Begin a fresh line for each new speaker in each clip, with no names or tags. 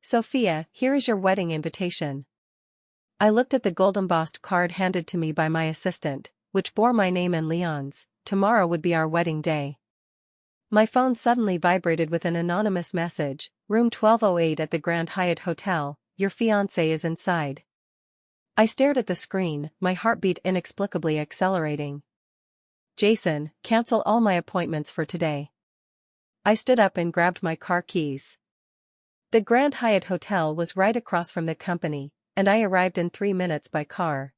Sophia, here is your wedding invitation. I looked at the gold-embossed card handed to me by my assistant, which bore my name and Leon's. Tomorrow would be our wedding day. My phone suddenly vibrated with an anonymous message, room 1208 at the Grand Hyatt Hotel, your fiancé is inside. I stared at the screen, my heartbeat inexplicably accelerating. Jason, cancel all my appointments for today. I stood up and grabbed my car keys. The Grand Hyatt Hotel was right across from the company, and I arrived in 3 minutes by car.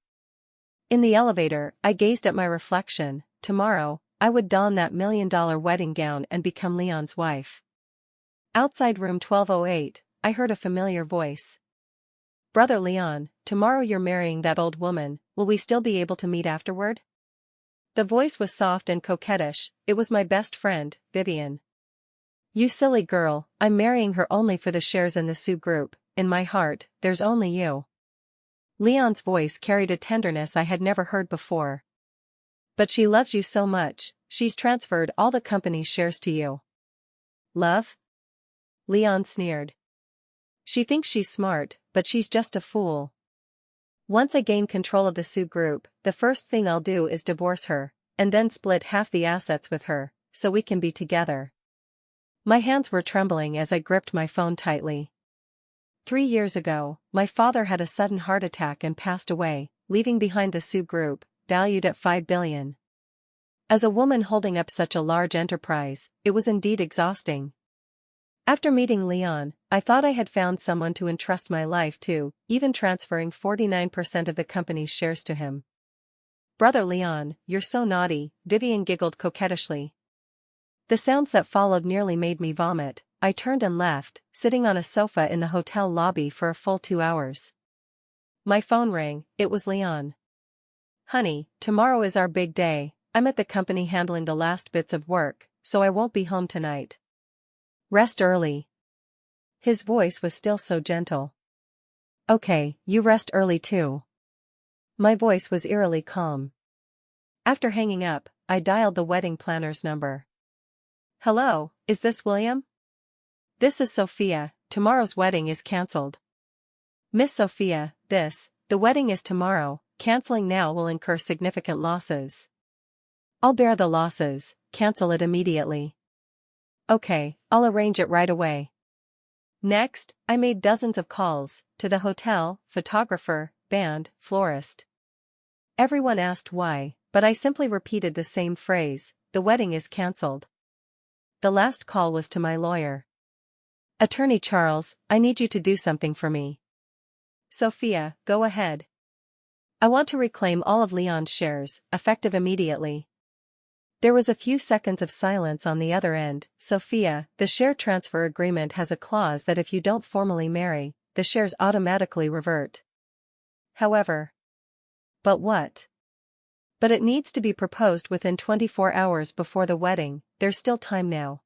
In the elevator, I gazed at my reflection. Tomorrow, I would don that $1 million wedding gown and become Leon's wife. Outside room 1208, I heard a familiar voice. Brother Leon, tomorrow you're marrying that old woman, will we still be able to meet afterward? The voice was soft and coquettish, it was my best friend, Vivian. You silly girl, I'm marrying her only for the shares in the Sue Group, in my heart, there's only you. Leon's voice carried a tenderness I had never heard before. But she loves you so much, she's transferred all the company's shares to you. Love? Leon sneered. She thinks she's smart, but she's just a fool. Once I gain control of the Sue Group, the first thing I'll do is divorce her, and then split half the assets with her, so we can be together. My hands were trembling as I gripped my phone tightly. 3 years ago, my father had a sudden heart attack and passed away, leaving behind the Sue Group, valued at $5 billion. As a woman holding up such a large enterprise, it was indeed exhausting. After meeting Leon, I thought I had found someone to entrust my life to, even transferring 49% of the company's shares to him. Brother Leon, you're so naughty, Vivian giggled coquettishly. The sounds that followed nearly made me vomit. I turned and left, sitting on a sofa in the hotel lobby for a full 2 hours. My phone rang, it was Leon. Honey, tomorrow is our big day, I'm at the company handling the last bits of work, so I won't be home tonight. Rest early. His voice was still so gentle. Okay, you rest early too. My voice was eerily calm. After hanging up, I dialed the wedding planner's number. Hello, is this William? This is Sophia, tomorrow's wedding is cancelled. Miss Sophia, the wedding is tomorrow, cancelling now will incur significant losses. I'll bear the losses, cancel it immediately. Okay, I'll arrange it right away. Next, I made dozens of calls, to the hotel, photographer, band, florist. Everyone asked why, but I simply repeated the same phrase, the wedding is cancelled. The last call was to my lawyer. Attorney Charles, I need you to do something for me. Sophia, go ahead. I want to reclaim all of Leon's shares, effective immediately. There was a few seconds of silence on the other end. Sophia, the share transfer agreement has a clause that if you don't formally marry, the shares automatically revert. However. But what? But it needs to be proposed within 24 hours before the wedding, there's still time now.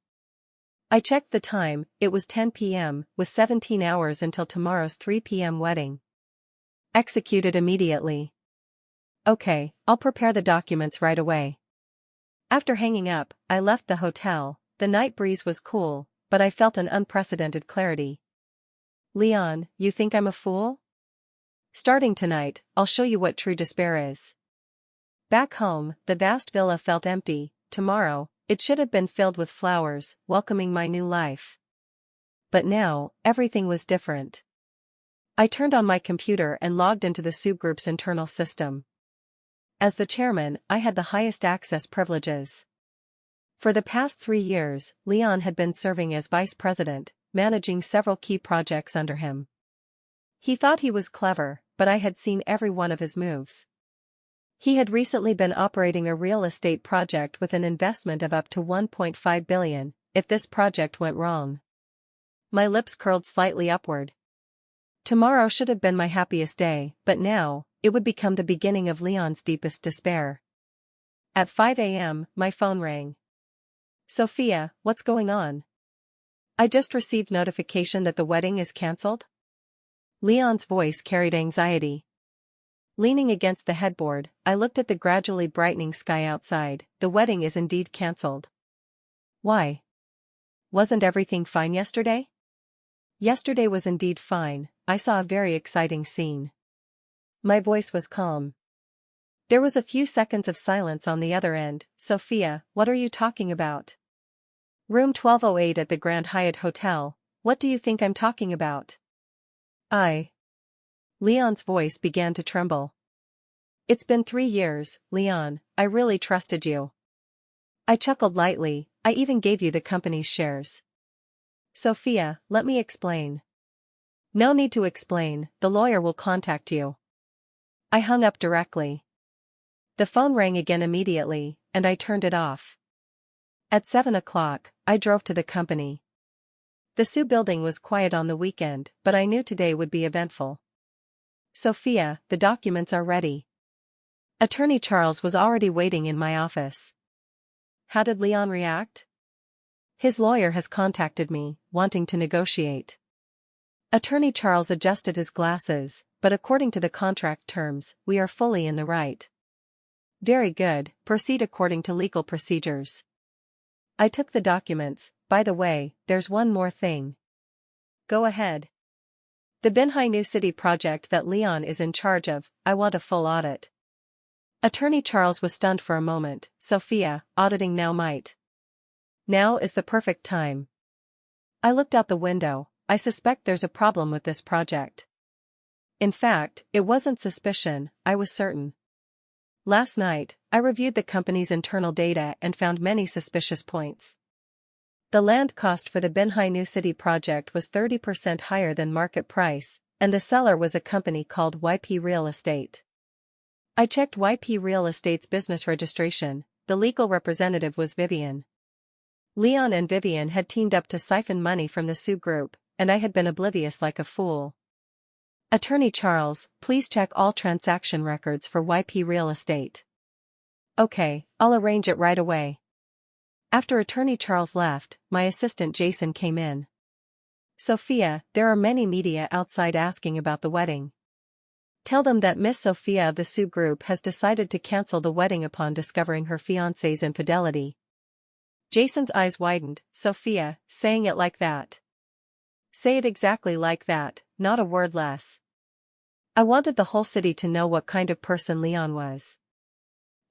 I checked the time, it was 10 p.m., with 17 hours until tomorrow's 3 p.m. wedding. Executed immediately. Okay, I'll prepare the documents right away. After hanging up, I left the hotel. The night breeze was cool, but I felt an unprecedented clarity. Leon, you think I'm a fool? Starting tonight, I'll show you what true despair is. Back home, the vast villa felt empty. Tomorrow, it should have been filled with flowers, welcoming my new life. But now, everything was different. I turned on my computer and logged into the Sue Group's internal system. As the chairman, I had the highest access privileges. For the past 3 years, Leon had been serving as vice president, managing several key projects under him. He thought he was clever, but I had seen every one of his moves. He had recently been operating a real estate project with an investment of up to $1.5 billion, if this project went wrong. My lips curled slightly upward. Tomorrow should have been my happiest day, but now, it would become the beginning of Leon's deepest despair. At 5 a.m., my phone rang. Sophia, what's going on? I just received notification that the wedding is cancelled? Leon's voice carried anxiety. Leaning against the headboard, I looked at the gradually brightening sky outside. The wedding is indeed cancelled. Why? Wasn't everything fine yesterday? Yesterday was indeed fine, I saw a very exciting scene. My voice was calm. There was a few seconds of silence on the other end. Sophia, what are you talking about? Room 1208 at the Grand Hyatt Hotel, what do you think I'm talking about? Leon's voice began to tremble. It's been 3 years, Leon, I really trusted you. I chuckled lightly, I even gave you the company's shares. Sophia, let me explain. No need to explain, the lawyer will contact you. I hung up directly. The phone rang again immediately, and I turned it off. At 7 o'clock, I drove to the company. The Sue building was quiet on the weekend, but I knew today would be eventful. Sophia, the documents are ready. Attorney Charles was already waiting in my office. How did Leon react? His lawyer has contacted me, wanting to negotiate. Attorney Charles adjusted his glasses, but according to the contract terms, we are fully in the right. Very good, proceed according to legal procedures. I took the documents. By the way, there's one more thing. Go ahead. The Binhai New City project that Leon is in charge of, I want a full audit. Attorney Charles was stunned for a moment. Sophia, auditing now might. Now is the perfect time. I looked out the window. I suspect there's a problem with this project. In fact, it wasn't suspicion, I was certain. Last night, I reviewed the company's internal data and found many suspicious points. The land cost for the Binhai New City project was 30% higher than market price, and the seller was a company called YP Real Estate. I checked YP Real Estate's business registration, the legal representative was Vivian. Leon and Vivian had teamed up to siphon money from the Sue Group, and I had been oblivious like a fool. Attorney Charles, please check all transaction records for YP Real Estate. Okay, I'll arrange it right away. After Attorney Charles left, my assistant Jason came in. Sophia, there are many media outside asking about the wedding. Tell them that Miss Sophia of the Sue Group has decided to cancel the wedding upon discovering her fiancé's infidelity. Jason's eyes widened. Sophia, saying it like that. Say it exactly like that, not a word less. I wanted the whole city to know what kind of person Leon was.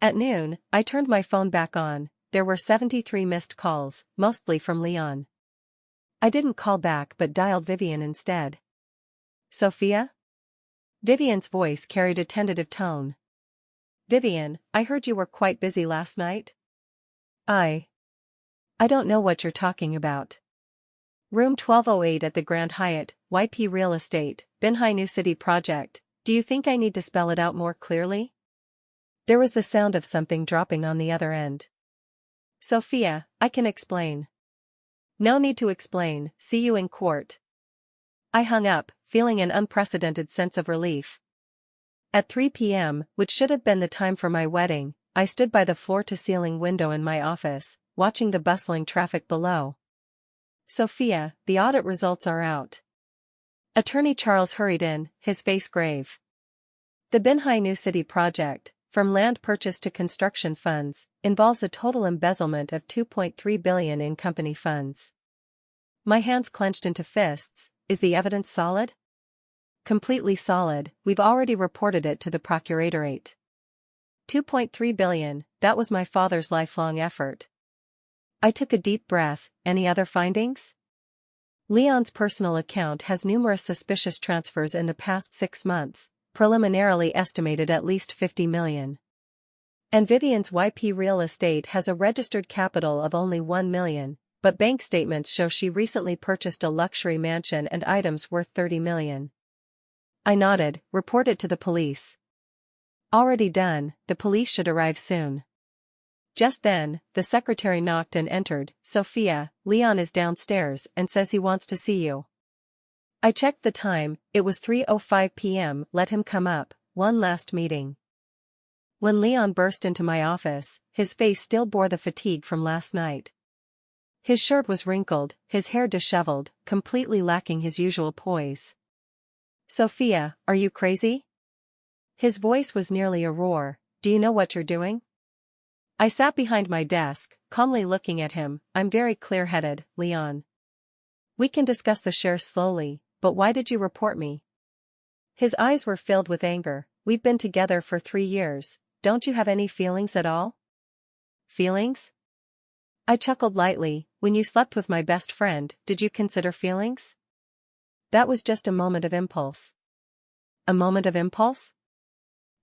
At noon, I turned my phone back on. There were 73 missed calls, mostly from Leon. I didn't call back but dialed Vivian instead. Sophia? Vivian's voice carried a tentative tone. Vivian, I heard you were quite busy last night. I don't know what you're talking about. Room 1208 at the Grand Hyatt, YP Real Estate, Binhai New City project, do you think I need to spell it out more clearly? There was the sound of something dropping on the other end. Sophia, I can explain. No need to explain, see you in court. I hung up, feeling an unprecedented sense of relief. At 3 p.m., which should have been the time for my wedding, I stood by the floor-to-ceiling window in my office, watching the bustling traffic below. Sophia, the audit results are out. Attorney Charles hurried in, his face grave. The Binhai New City project, from land purchase to construction funds, involves a total embezzlement of $2.3 billion in company funds. My hands clenched into fists. Is the evidence solid? Completely solid, we've already reported it to the procuratorate. $2.3 billion, that was my father's lifelong effort. I took a deep breath. Any other findings? Leon's personal account has numerous suspicious transfers in the past 6 months, preliminarily estimated at least $50 million. And Vivian's YP Real Estate has a registered capital of only $1 million, but bank statements show she recently purchased a luxury mansion and items worth $30 million. I nodded. Report it to the police. Already done, the police should arrive soon. Just then, the secretary knocked and entered. Sophia, Leon is downstairs and says he wants to see you. I checked the time, it was 3:05 p.m. Let him come up, one last meeting. When Leon burst into my office, his face still bore the fatigue from last night. His shirt was wrinkled, his hair disheveled, completely lacking his usual poise. Sophia, are you crazy? His voice was nearly a roar. Do you know what you're doing? I sat behind my desk, calmly looking at him. I'm very clear-headed, Leon. We can discuss the shares slowly, but why did you report me? His eyes were filled with anger. We've been together for 3 years, don't you have any feelings at all? Feelings? I chuckled lightly. When you slept with my best friend, did you consider feelings? That was just a moment of impulse. A moment of impulse?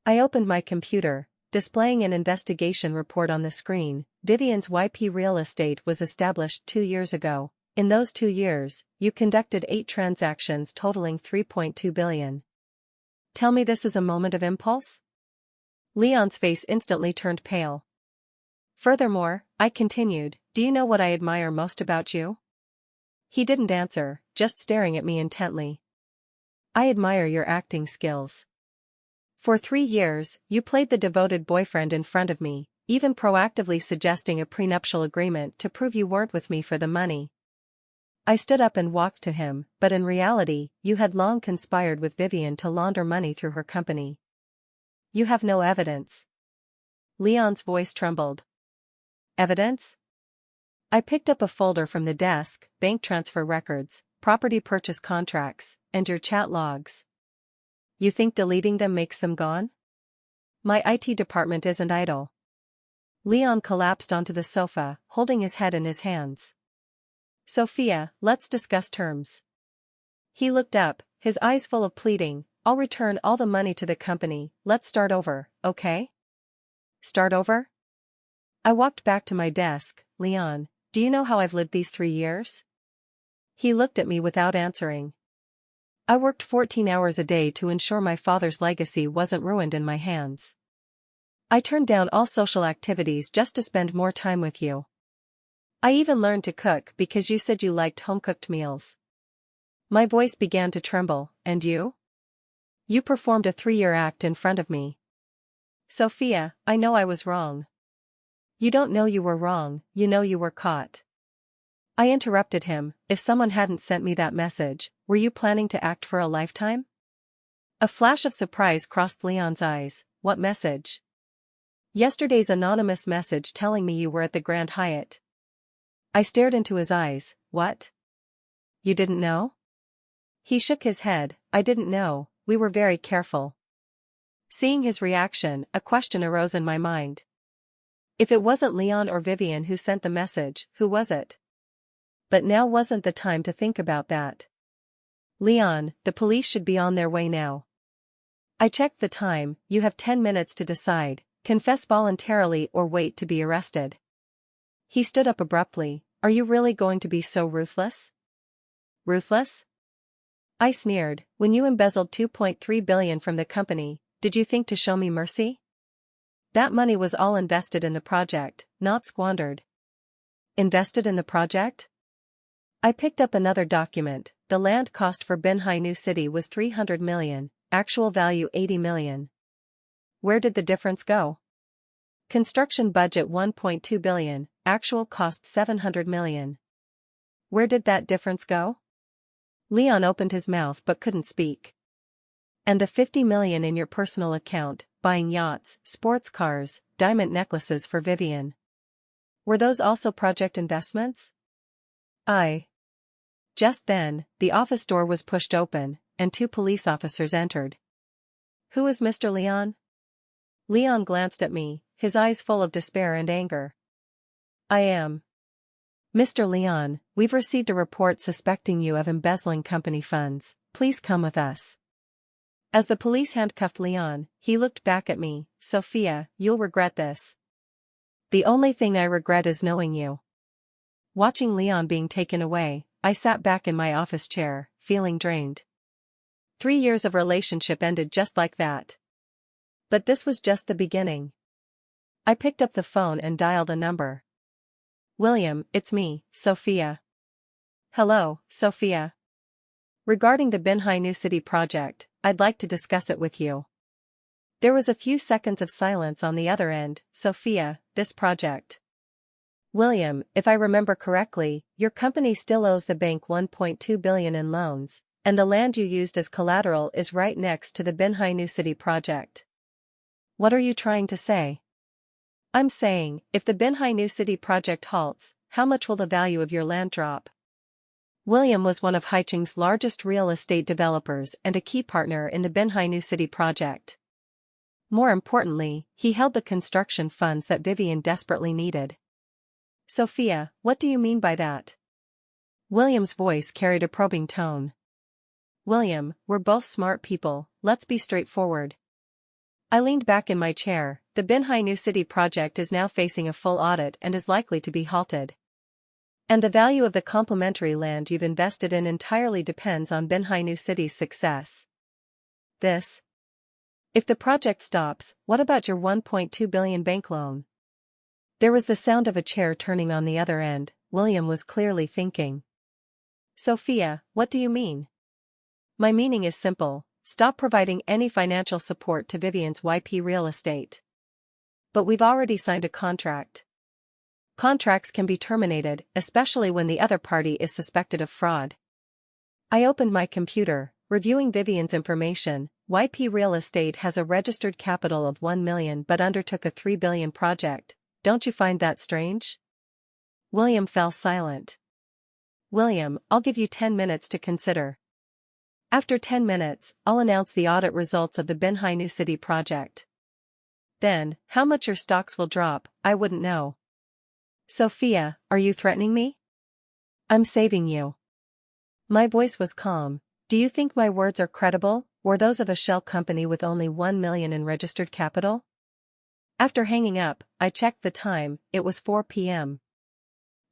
I opened my computer, displaying an investigation report on the screen. Vivian's YP Real Estate was established 2 years ago. In those 2 years, you conducted 8 transactions totaling $3.2 billion. Tell me this is a moment of impulse? Leon's face instantly turned pale. Furthermore, I continued, do you know what I admire most about you? He didn't answer, just staring at me intently. I admire your acting skills. For 3 years, you played the devoted boyfriend in front of me, even proactively suggesting a prenuptial agreement to prove you weren't with me for the money. I stood up and walked to him, but in reality, you had long conspired with Vivian to launder money through her company. You have no evidence. Leon's voice trembled. Evidence? I picked up a folder from the desk, bank transfer records, property purchase contracts, and your chat logs. You think deleting them makes them gone? My IT department isn't idle. Leon collapsed onto the sofa, holding his head in his hands. Sophia, let's discuss terms. He looked up, his eyes full of pleading. I'll return all the money to the company, let's start over, okay? Start over? I walked back to my desk. Leon, do you know how I've lived these 3 years? He looked at me without answering. I worked 14 hours a day to ensure my father's legacy wasn't ruined in my hands. I turned down all social activities just to spend more time with you. I even learned to cook because you said you liked home-cooked meals. My voice began to tremble. And you? You performed a 3-year act in front of me. Sophia, I know I was wrong. You don't know you were wrong, you know you were caught. I interrupted him. If someone hadn't sent me that message, were you planning to act for a lifetime? A flash of surprise crossed Leon's eyes. What message? Yesterday's anonymous message telling me you were at the Grand Hyatt. I stared into his eyes. What? You didn't know? He shook his head. I didn't know, we were very careful. Seeing his reaction, a question arose in my mind. If it wasn't Leon or Vivian who sent the message, who was it? But now wasn't the time to think about that. Leon, the police should be on their way now. I checked the time. You have 10 minutes to decide, confess voluntarily or wait to be arrested. He stood up abruptly. Are you really going to be so ruthless? Ruthless? I sneered. When you embezzled $2.3 billion from the company, did you think to show me mercy? That money was all invested in the project, not squandered. Invested in the project? I picked up another document. The land cost for Binhai New City was $300 million, actual value $80 million. Where did the difference go? Construction budget $1.2 billion, actual cost $700 million. Where did that difference go? Leon opened his mouth but couldn't speak. And the $50 million in your personal account, buying yachts, sports cars, diamond necklaces for Vivian. Were those also project investments? Just then, the office door was pushed open, and 2 police officers entered. Who is Mr. Leon? Leon glanced at me, his eyes full of despair and anger. I am. Mr. Leon, we've received a report suspecting you of embezzling company funds. Please come with us. As the police handcuffed Leon, he looked back at me. Sophia, you'll regret this. The only thing I regret is knowing you. Watching Leon being taken away, I sat back in my office chair, feeling drained. 3 years of relationship ended just like that. But this was just the beginning. I picked up the phone and dialed a number. William, it's me, Sophia. Hello, Sophia. Regarding the Binhai New City project, I'd like to discuss it with you. There was a few seconds of silence on the other end. Sophia, this project. William, if I remember correctly, your company still owes the bank $1.2 billion in loans, and the land you used as collateral is right next to the Binhai New City project. What are you trying to say? I'm saying, if the Binhai New City project halts, how much will the value of your land drop? William was one of Haicheng's largest real estate developers and a key partner in the Binhai New City project. More importantly, he held the construction funds that Vivian desperately needed. Sophia, what do you mean by that? William's voice carried a probing tone. William, we're both smart people, let's be straightforward. I leaned back in my chair. The Binhai New City project is now facing a full audit and is likely to be halted. And the value of the complementary land you've invested in entirely depends on Binhai New City's success. If the project stops, what about your $1.2 billion bank loan? There was the sound of a chair turning on the other end. William was clearly thinking. Sophia, what do you mean? My meaning is simple. Stop providing any financial support to Vivian's YP real estate. But we've already signed a contract. Contracts can be terminated, especially when the other party is suspected of fraud. I opened my computer, reviewing Vivian's information. YP Real Estate has a registered capital of $1 million but undertook a $3 billion project. Don't you find that strange? William fell silent. William, I'll give you 10 minutes to consider. After 10 minutes, I'll announce the audit results of the Binhai New City project. Then, how much your stocks will drop, I wouldn't know. Sophia, are you threatening me? I'm saving you. My voice was calm. Do you think my words are credible, or those of a shell company with only $1 million in registered capital? After hanging up, I checked the time. It was 4 p.m.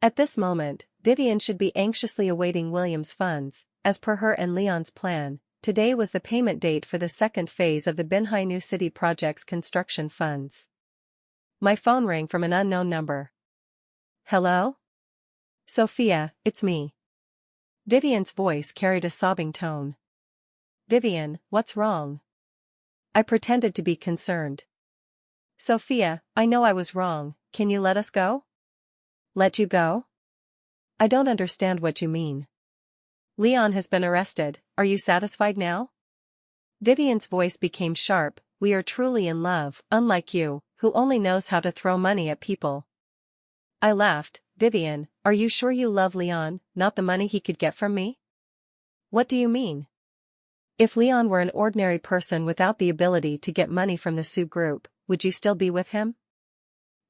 At this moment, Vivian should be anxiously awaiting William's funds. As per her and Leon's plan, today was the payment date for the second phase of the Binhai New City project's construction funds. My phone rang from an unknown number. Hello? Sophia, it's me. Vivian's voice carried a sobbing tone. Vivian, what's wrong? I pretended to be concerned. Sophia, I know I was wrong. Can you let us go? Let you go? I don't understand what you mean. Leon has been arrested. Are you satisfied now? Vivian's voice became sharp. We are truly in love, unlike you, who only knows how to throw money at people. I laughed. Vivian, are you sure you love Leon, not the money he could get from me? What do you mean? If Leon were an ordinary person without the ability to get money from the Sioux group, would you still be with him?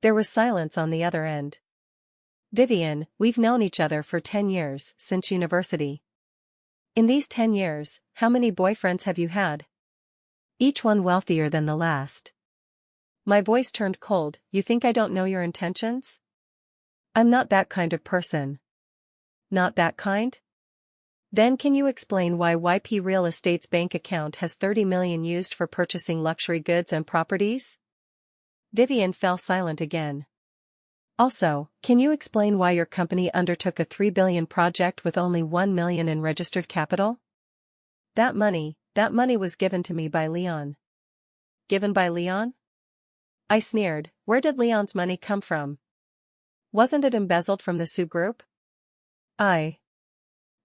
There was silence on the other end. Vivian, we've known each other for 10 years, since university. In these 10 years, how many boyfriends have you had? Each one wealthier than the last. My voice turned cold. You think I don't know your intentions? I'm not that kind of person. Not that kind? Then can you explain why YP Real Estate's bank account has $30 million used for purchasing luxury goods and properties? Vivian fell silent again. Also, can you explain why your company undertook a $3 billion project with only $1 million in registered capital? That money was given to me by Leon. Given by Leon? I sneered. Where did Leon's money come from? Wasn't it embezzled from the Sioux group?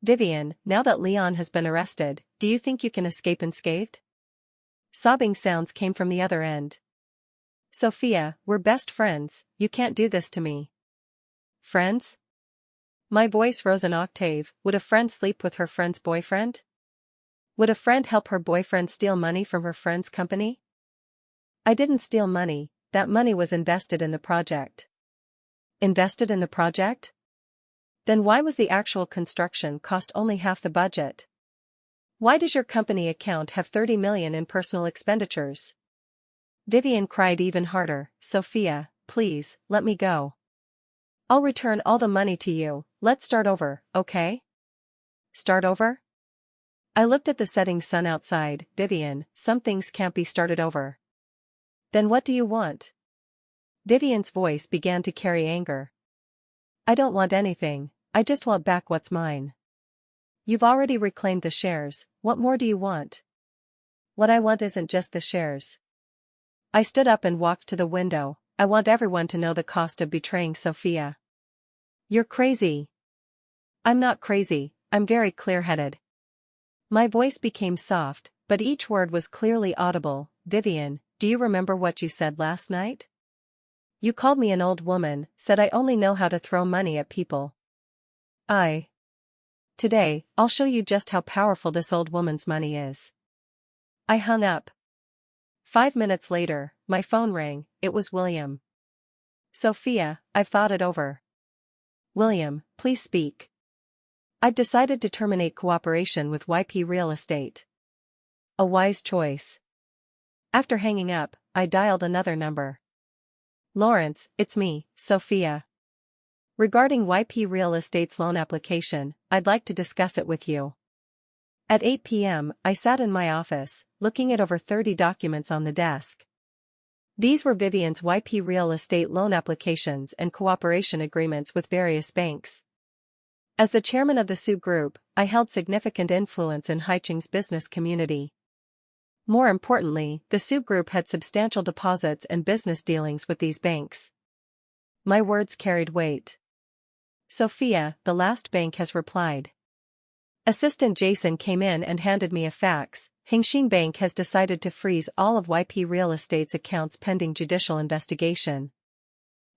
Vivian, now that Leon has been arrested, do you think you can escape unscathed? Sobbing sounds came from the other end. Sophia, we're best friends, you can't do this to me. Friends? My voice rose an octave. Would a friend sleep with her friend's boyfriend? Would a friend help her boyfriend steal money from her friend's company? I didn't steal money, that money was invested in the project. Invested in the project? Then why was the actual construction cost only half the budget? Why does your company account have $30 million in personal expenditures? Vivian cried even harder. Sophia, please, let me go. I'll return all the money to you. Let's start over, okay? Start over? I looked at the setting sun outside. Vivian, some things can't be started over. Then what do you want? Vivian's voice began to carry anger. I don't want anything, I just want back what's mine. You've already reclaimed the shares, what more do you want? What I want isn't just the shares. I stood up and walked to the window. I want everyone to know the cost of betraying Sophia. You're crazy. I'm not crazy, I'm very clear-headed. My voice became soft, but each word was clearly audible. Vivian, do you remember what you said last night? You called me an old woman, said I only know how to throw money at people. Today, I'll show you just how powerful this old woman's money is. I hung up. 5 minutes later, my phone rang. It was William. Sophia, I've thought it over. William, please speak. I've decided to terminate cooperation with YP Real Estate. A wise choice. After hanging up, I dialed another number. Lawrence, it's me, Sophia. Regarding YP Real Estate's loan application, I'd like to discuss it with you. At 8 p.m., I sat in my office, looking at over 30 documents on the desk. These were Vivian's YP Real Estate loan applications and cooperation agreements with various banks. As the chairman of the Sue Group, I held significant influence in Haiching's business community. More importantly, the Sue Group had substantial deposits and business dealings with these banks. My words carried weight. Sophia, the last bank has replied. Assistant Jason came in and handed me a fax. Hengxin Bank has decided to freeze all of YP Real Estate's accounts pending judicial investigation.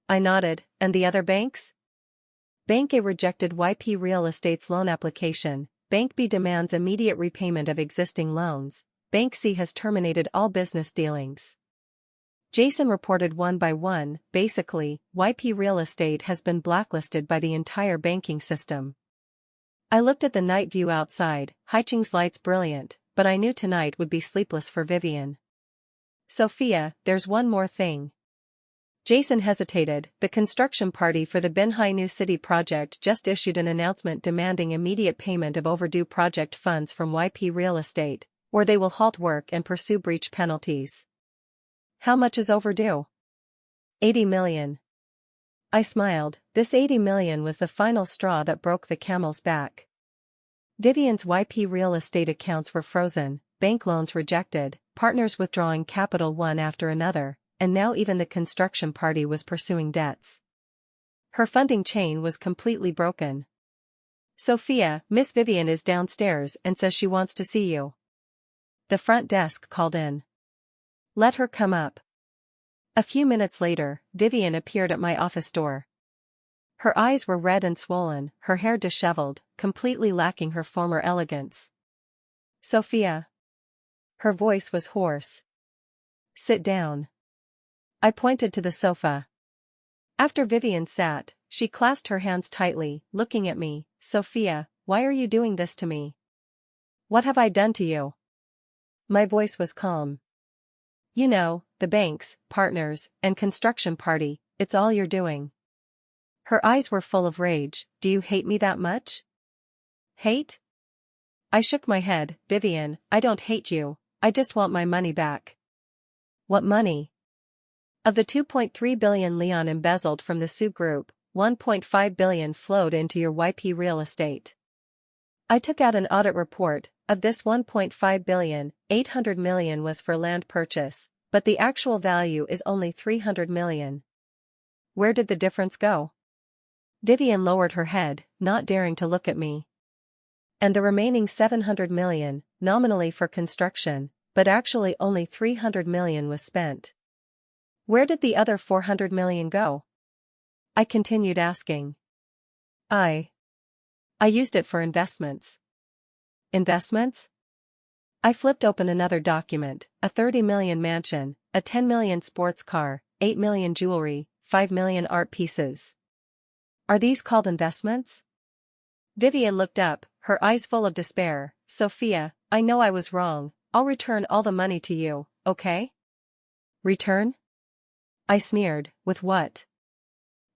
I nodded. And the other banks? Bank A rejected YP Real Estate's loan application. Bank B demands immediate repayment of existing loans. Bank C has terminated all business dealings. Jason reported one by one. Basically, YP Real Estate has been blacklisted by the entire banking system. I looked at the night view outside. Haiching's lights brilliant, but I knew tonight would be sleepless for Vivian. Sophia, there's one more thing. Jason hesitated. The construction party for the Binhai New City project just issued an announcement demanding immediate payment of overdue project funds from YP Real Estate, or they will halt work and pursue breach penalties. How much is overdue? 80 million. I smiled. This 80 million was the final straw that broke the camel's back. Vivian's YP Real Estate accounts were frozen, bank loans rejected, partners withdrawing capital one after another, and now even the construction party was pursuing debts. Her funding chain was completely broken. Sophia, Miss Vivian is downstairs and says she wants to see you. The front desk called in. Let her come up. A few minutes later, Vivian appeared at my office door. Her eyes were red and swollen, her hair disheveled, completely lacking her former elegance. Sophia. Her voice was hoarse. Sit down. I pointed to the sofa. After Vivian sat, she clasped her hands tightly, looking at me. Sophia, why are you doing this to me? What have I done to you? My voice was calm. You know, the banks, partners, and construction party, it's all you're doing. Her eyes were full of rage. Do you hate me that much? Hate? I shook my head. Vivian, I don't hate you, I just want my money back. What money? Of the 2.3 billion Leon embezzled from the Sue Group, 1.5 billion flowed into your YP Real Estate. I took out an audit report. Of this 1.5 billion, 800 million was for land purchase, but the actual value is only 300 million. Where did the difference go? Vivian lowered her head, not daring to look at me. And the remaining 700 million, nominally for construction, but actually only 300 million was spent. Where did the other 400 million go? I continued asking. I used it for investments. Investments? I flipped open another document, a 30 million mansion, a 10 million sports car, 8 million jewelry, 5 million art pieces. Are these called investments? Vivian looked up, her eyes full of despair. Sophia, I know I was wrong, I'll return all the money to you, okay? Return? I sneered. With what?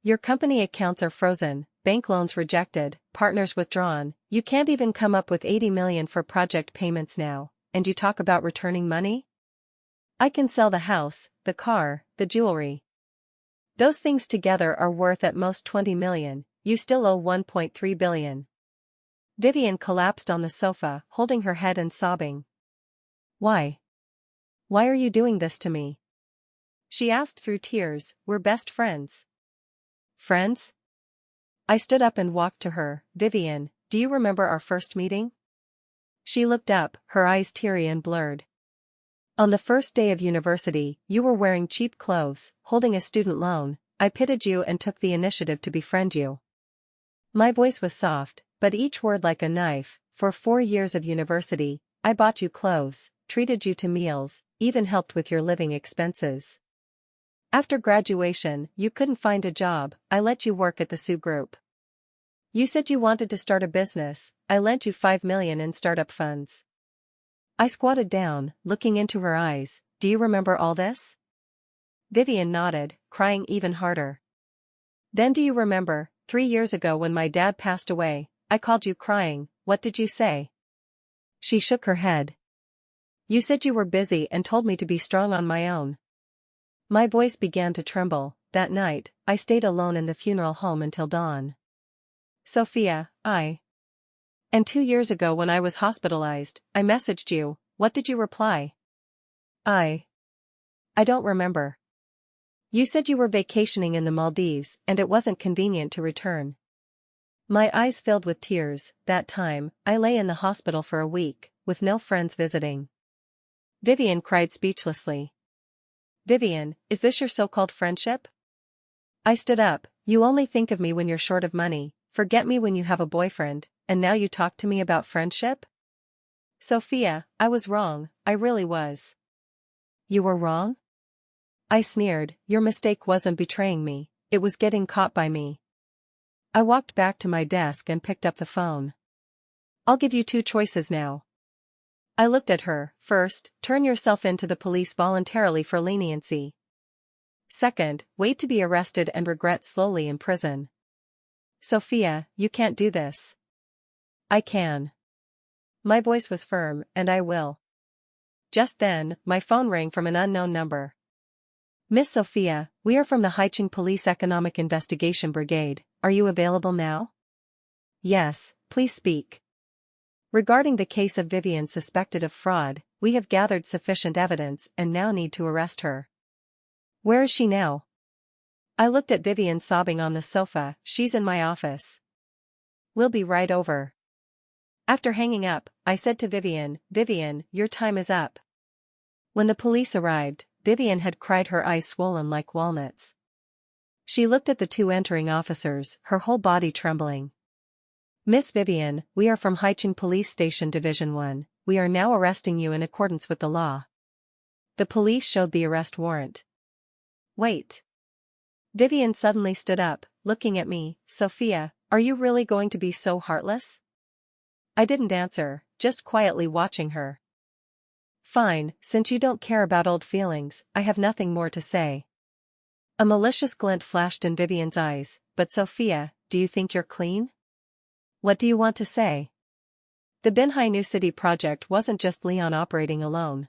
Your company accounts are frozen, bank loans rejected, partners withdrawn, you can't even come up with 80 million for project payments now, and you talk about returning money? I can sell the house, the car, the jewelry. Those things together are worth at most 20 million, you still owe 1.3 billion. Vivian collapsed on the sofa, holding her head and sobbing. Why? Why are you doing this to me? She asked through tears. We're best friends. Friends? I stood up and walked to her. Vivian, do you remember our first meeting? She looked up, her eyes teary and blurred. On the first day of university, you were wearing cheap clothes, holding a student loan. I pitied you and took the initiative to befriend you. My voice was soft. But each word like a knife. For 4 years of university, I bought you clothes, treated you to meals, even helped with your living expenses. After graduation, you couldn't find a job, I let you work at the Sue Group. You said you wanted to start a business, I lent you $5 million in startup funds. I squatted down, looking into her eyes. Do you remember all this? Vivian nodded, crying even harder. Then do you remember, 3 years ago when my dad passed away, I called you crying, what did you say? She shook her head. You said you were busy and told me to be strong on my own. My voice began to tremble. That night, I stayed alone in the funeral home until dawn. Sophia, And 2 years ago when I was hospitalized, I messaged you, what did you reply? I don't remember. You said you were vacationing in the Maldives and it wasn't convenient to return. My eyes filled with tears. That time, I lay in the hospital for a week, with no friends visiting. Vivian cried speechlessly. Vivian, is this your so-called friendship? I stood up. You only think of me when you're short of money, forget me when you have a boyfriend, and now you talk to me about friendship? Sophia, I was wrong, I really was. You were wrong? I sneered. Your mistake wasn't betraying me, it was getting caught by me. I walked back to my desk and picked up the phone. I'll give you 2 choices now. I looked at her. First, turn yourself in to the police voluntarily for leniency. Second, wait to be arrested and regret slowly in prison. Sophia, you can't do this. I can. My voice was firm, and I will. Just then, my phone rang from an unknown number. Miss Sophia, we are from the Haicheng Police Economic Investigation Brigade. Are you available now? Yes, please speak. Regarding the case of Vivian suspected of fraud, we have gathered sufficient evidence and now need to arrest her. Where is she now? I looked at Vivian sobbing on the sofa. She's in my office. We'll be right over. After hanging up, I said to Vivian, Vivian, your time is up. When the police arrived, Vivian had cried, her eyes swollen like walnuts. She looked at the 2 entering officers, her whole body trembling. Miss Vivian, we are from Haicheng Police Station Division 1, we are now arresting you in accordance with the law. The police showed the arrest warrant. Wait. Vivian suddenly stood up, looking at me. Sophia, are you really going to be so heartless? I didn't answer, just quietly watching her. Fine, since you don't care about old feelings, I have nothing more to say. A malicious glint flashed in Vivian's eyes. But Sophia, do you think you're clean? What do you want to say? The Binhai New City project wasn't just Leon operating alone.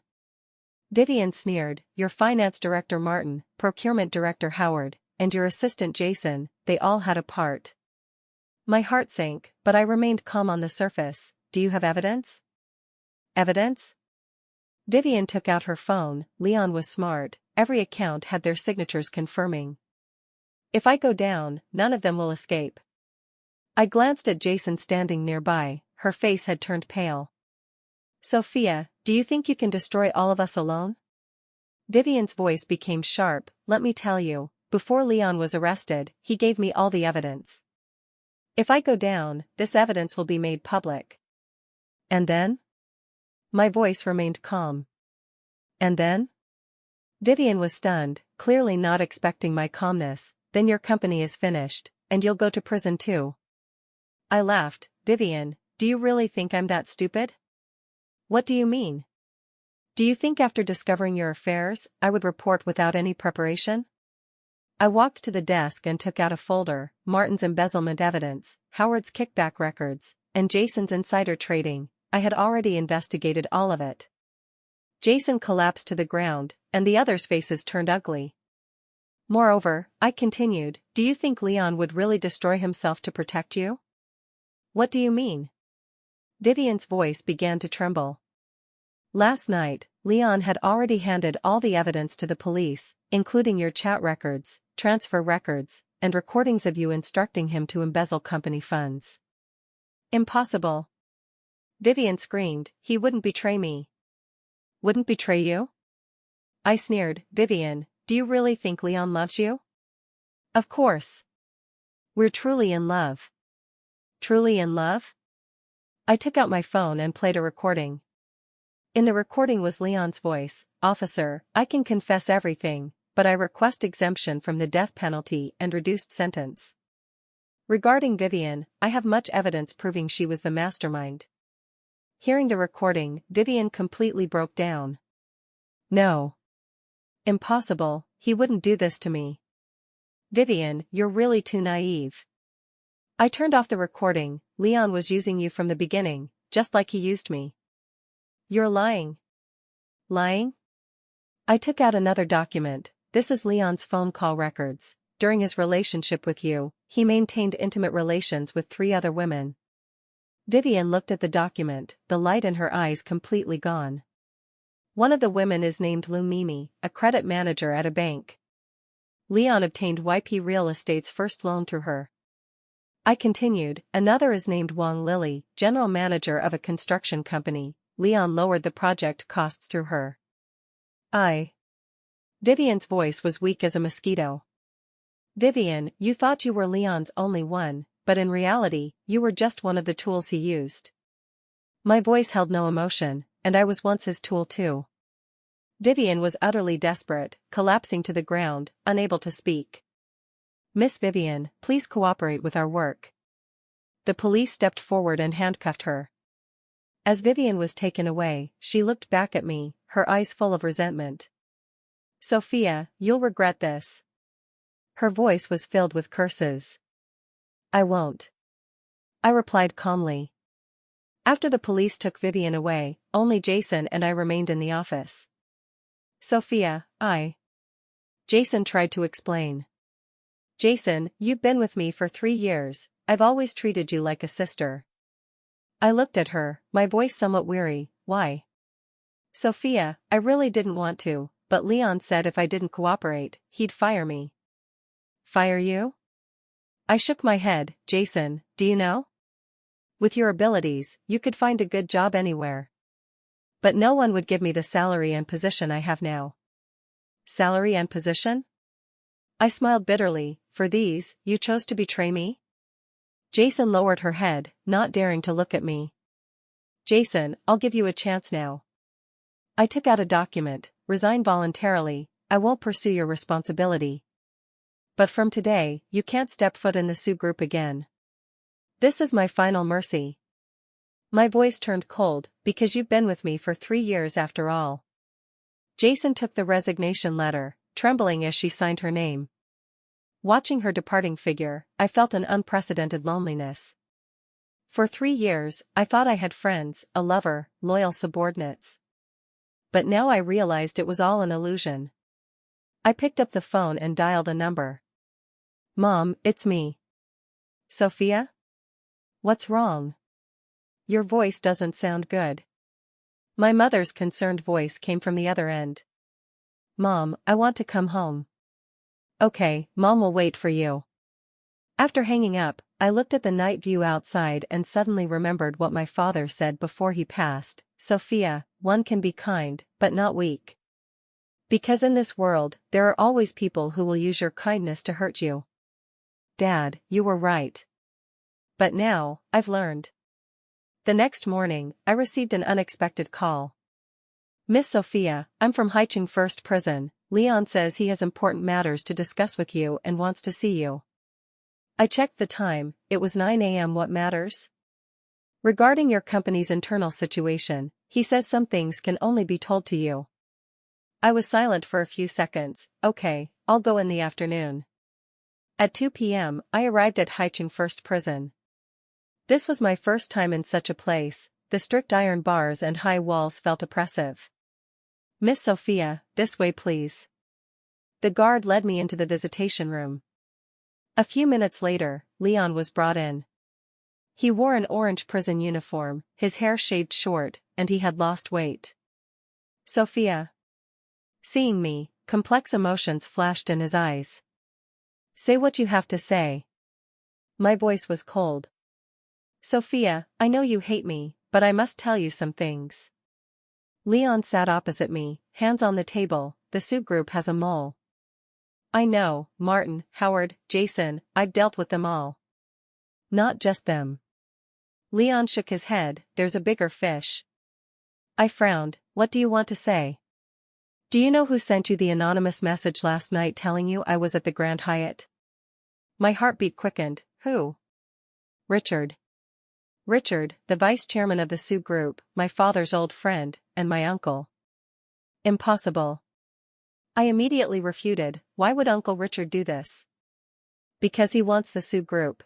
Vivian sneered. Your finance director Martin, procurement director Howard, and your assistant Jason, they all had a part. My heart sank, but I remained calm on the surface. Do you have evidence? Evidence? Vivian took out her phone. Leon was smart, every account had their signatures confirming. If I go down, none of them will escape. I glanced at Jason standing nearby, her face had turned pale. Sophia, do you think you can destroy all of us alone? Vivian's voice became sharp. Let me tell you, before Leon was arrested, he gave me all the evidence. If I go down, this evidence will be made public. And then? My voice remained calm. And then? Vivian was stunned, clearly not expecting my calmness. Then your company is finished, and you'll go to prison too. I laughed. Vivian, do you really think I'm that stupid? What do you mean? Do you think after discovering your affairs, I would report without any preparation? I walked to the desk and took out a folder, Martin's embezzlement evidence, Howard's kickback records, and Jason's insider trading. I had already investigated all of it. Jason collapsed to the ground, and the others' faces turned ugly. Moreover, I continued, do you think Leon would really destroy himself to protect you? What do you mean? Vivian's voice began to tremble. Last night, Leon had already handed all the evidence to the police, including your chat records, transfer records, and recordings of you instructing him to embezzle company funds. Impossible. Vivian screamed, he wouldn't betray me. Wouldn't betray you? I sneered. Vivian, do you really think Leon loves you? Of course. We're truly in love. truly in love? I took out my phone and played a recording. In the recording was Leon's voice. Officer, I can confess everything, but I request exemption from the death penalty and reduced sentence. Regarding Vivian, I have much evidence proving she was the mastermind. Hearing the recording, Vivian completely broke down. No. Impossible, he wouldn't do this to me. Vivian, you're really too naive. I turned off the recording. Leon was using you from the beginning, just like he used me. You're lying. Lying? I took out another document. This is Leon's phone call records. During his relationship with you, he maintained intimate relations with 3 other women. Vivian looked at the document, the light in her eyes completely gone. One of the women is named Lou Mimi, a credit manager at a bank. Leon obtained YP Real Estate's first loan through her. I continued, another is named Wang Lily, general manager of a construction company. Leon lowered the project costs through her. Vivian's voice was weak as a mosquito. Vivian, you thought you were Leon's only one, but in reality, you were just one of the tools he used. My voice held no emotion, and I was once his tool too. Vivian was utterly desperate, collapsing to the ground, unable to speak. Miss Vivian, please cooperate with our work. The police stepped forward and handcuffed her. As Vivian was taken away, she looked back at me, her eyes full of resentment. Sophia, you'll regret this. Her voice was filled with curses. I won't. I replied calmly. After the police took Vivian away, only Jason and I remained in the office. Sophia, Jason tried to explain. Jason, you've been with me for 3 years, I've always treated you like a sister. I looked at her, my voice somewhat weary. Why? Sophia, I really didn't want to, but Leon said if I didn't cooperate, he'd fire me. Fire you? I shook my head. Jason, do you know? With your abilities, you could find a good job anywhere. But no one would give me the salary and position I have now. Salary and position? I smiled bitterly. For these, you chose to betray me? Jason lowered her head, not daring to look at me. Jason, I'll give you a chance now. I took out a document. Resign voluntarily. I won't pursue your responsibility. But from today, you can't step foot in the Sioux group again. This is my final mercy. My voice turned cold, because you've been with me for 3 years after all. Jason took the resignation letter, trembling as she signed her name. Watching her departing figure, I felt an unprecedented loneliness. For 3 years, I thought I had friends, a lover, loyal subordinates. But now I realized it was all an illusion. I picked up the phone and dialed a number. Mom, it's me. Sophia? What's wrong? Your voice doesn't sound good. My mother's concerned voice came from the other end. Mom, I want to come home. Okay, Mom will wait for you. After hanging up, I looked at the night view outside and suddenly remembered what my father said before he passed. Sophia, one can be kind, but not weak. Because in this world, there are always people who will use your kindness to hurt you. Dad, you were right. But now, I've learned. The next morning, I received an unexpected call. Miss Sophia, I'm from Haicheng First Prison. Leon says he has important matters to discuss with you and wants to see you. I checked the time, it was 9 a.m. What matters? Regarding your company's internal situation, he says some things can only be told to you. I was silent for a few seconds. Okay, I'll go in the afternoon. At 2 p.m., I arrived at Haicheng First Prison. This was my first time in such a place. The strict iron bars and high walls felt oppressive. Miss Sophia, this way please. The guard led me into the visitation room. A few minutes later, Leon was brought in. He wore an orange prison uniform, his hair shaved short, and he had lost weight. Sophia. Seeing me, complex emotions flashed in his eyes. Say what you have to say. My voice was cold. Sophia, I know you hate me, but I must tell you some things. Leon sat opposite me, hands on the table. The Sioux group has a mole. I know, Martin, Howard, Jason, I've dealt with them all. Not just them. Leon shook his head, there's a bigger fish. I frowned, what do you want to say? Do you know who sent you the anonymous message last night telling you I was at the Grand Hyatt? My heartbeat quickened, who? Richard. Richard, the vice chairman of the Sioux Group, my father's old friend, and my uncle. Impossible. I immediately refuted, why would Uncle Richard do this? Because he wants the Sioux Group.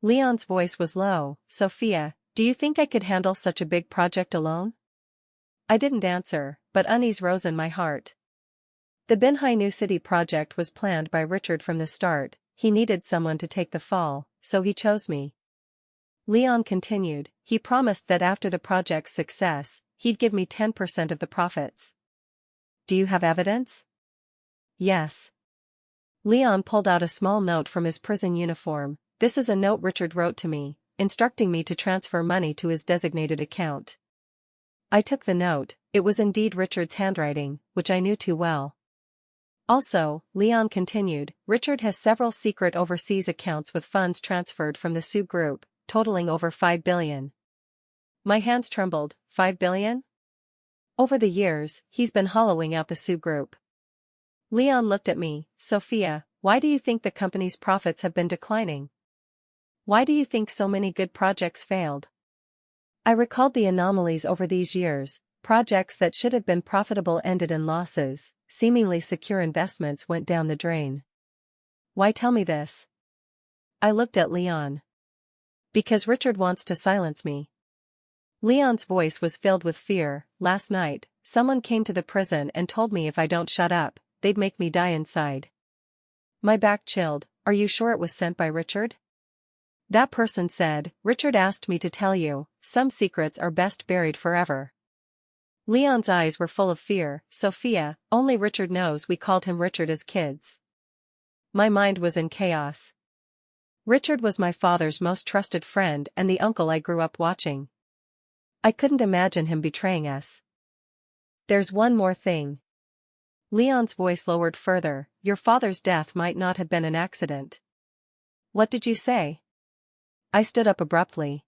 Leon's voice was low, Sophia, do you think I could handle such a big project alone? I didn't answer, but unease rose in my heart. The Binhai New City project was planned by Richard from the start, he needed someone to take the fall, so he chose me. Leon continued, he promised that after the project's success, he'd give me 10% of the profits. Do you have evidence? Yes. Leon pulled out a small note from his prison uniform. This is a note Richard wrote to me, instructing me to transfer money to his designated account. I took the note, it was indeed Richard's handwriting, which I knew too well. Also, Leon continued, Richard has several secret overseas accounts with funds transferred from the Sioux Group, totaling over $5 billion. My hands trembled, $5 billion? Over the years, he's been hollowing out the Sioux Group. Leon looked at me, Sophia, why do you think the company's profits have been declining? Why do you think so many good projects failed? I recalled the anomalies over these years, projects that should have been profitable ended in losses, seemingly secure investments went down the drain. Why tell me this? I looked at Leon. Because Richard wants to silence me. Leon's voice was filled with fear. Last night, someone came to the prison and told me if I don't shut up, they'd make me die inside. My back chilled. Are you sure it was sent by Richard? That person said, Richard asked me to tell you, some secrets are best buried forever. Leon's eyes were full of fear. Sophia, only Richard knows we called him Richard as kids. My mind was in chaos. Richard was my father's most trusted friend and the uncle I grew up watching. I couldn't imagine him betraying us. There's one more thing. Leon's voice lowered further, your father's death might not have been an accident. What did you say? I stood up abruptly.